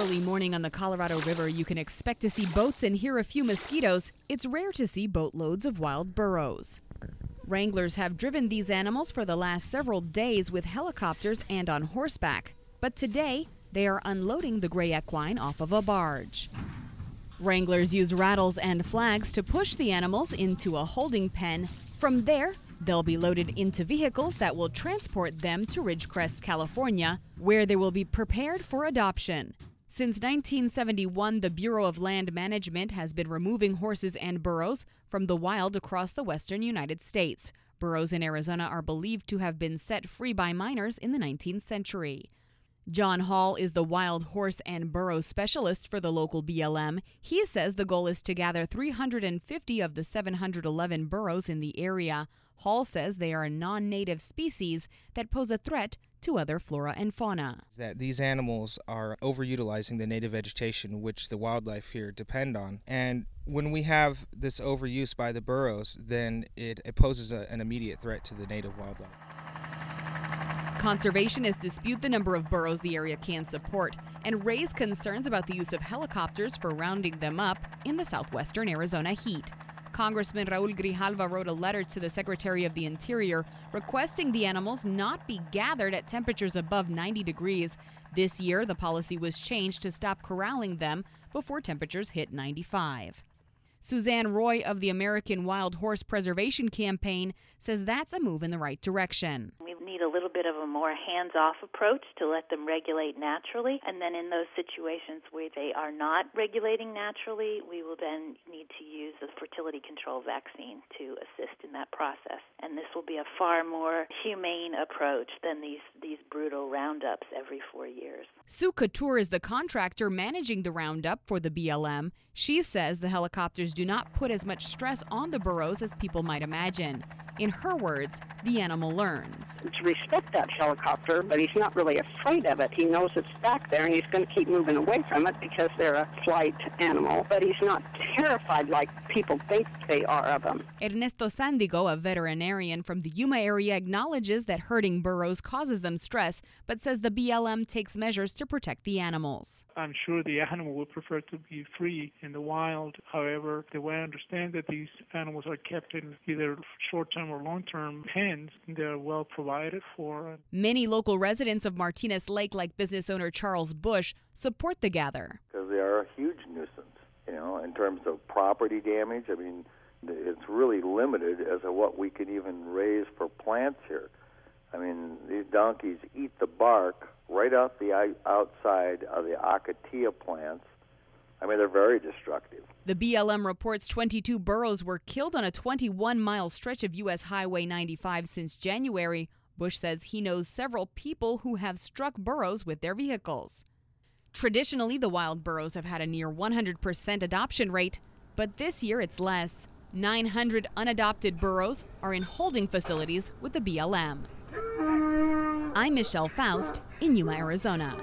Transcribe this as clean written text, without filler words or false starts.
early morning on the Colorado River, you can expect to see boats and hear a few mosquitoes. It's rare to see boatloads of wild burros. Wranglers have driven these animals for the last several days with helicopters and on horseback. But today, they are unloading the gray equine off of a barge. Wranglers use rattles and flags to push the animals into a holding pen. From there, they'll be loaded into vehicles that will transport them to Ridgecrest, California, where they will be prepared for adoption. Since 1971, the Bureau of Land Management has been removing horses and burros from the wild across the western United States. Burros in Arizona are believed to have been set free by miners in the 19th century. John Hall is the wild horse and burro specialist for the local BLM. He says the goal is to gather 350 of the 711 burros in the area. Hall says they are a non-native species that pose a threat to other flora and fauna. That these animals are overutilizing the native vegetation which the wildlife here depend on. And when we have this overuse by the burros, then it poses an immediate threat to the native wildlife. Conservationists dispute the number of burros the area can support and raise concerns about the use of helicopters for rounding them up in the southwestern Arizona heat. Congressman Raul Grijalva wrote a letter to the Secretary of the Interior requesting the animals not be gathered at temperatures above 90 degrees. This year, the policy was changed to stop corralling them before temperatures hit 95. Suzanne Roy of the American Wild Horse Preservation Campaign says that's a move in the right direction. We need a little bit of a more hands-off approach to let them regulate naturally, and then in those situations where they are not regulating naturally, we will then need to use the fertility control vaccine to assist in that process. And this will be a far more humane approach than these brutal roundups every 4 years. Sue Couture is the contractor managing the roundup for the BLM. She says the helicopters do not put as much stress on the burros as people might imagine. In her words, the animal learns. To respect that helicopter, but he's not really afraid of it. He knows it's back there and he's going to keep moving away from it because they're a flight animal. But he's not terrified like people think they are of them. Ernesto Sandigo, a veterinarian from the Yuma area, acknowledges that herding burros causes them stress, but says the BLM takes measures to protect the animals. I'm sure the animal would prefer to be free in the wild. However, the way I understand that these animals are kept in either short-term or long-term pens, they're well provided for. Many local residents of Martinez Lake, like business owner Charles Bush, support the gather. Because they are a huge nuisance, in terms of property damage. I mean, it's really limited as to what we can even raise for plants here. I mean, these donkeys eat the bark right off the outside of the acacia plants. I mean, they're very destructive. The BLM reports 22 burros were killed on a 21-mile stretch of U.S. Highway 95 since January. Bush says he knows several people who have struck burros with their vehicles. Traditionally, the wild burros have had a near 100% adoption rate, but this year it's less. 900 unadopted burros are in holding facilities with the BLM. I'm Michelle Faust in Yuma, Arizona.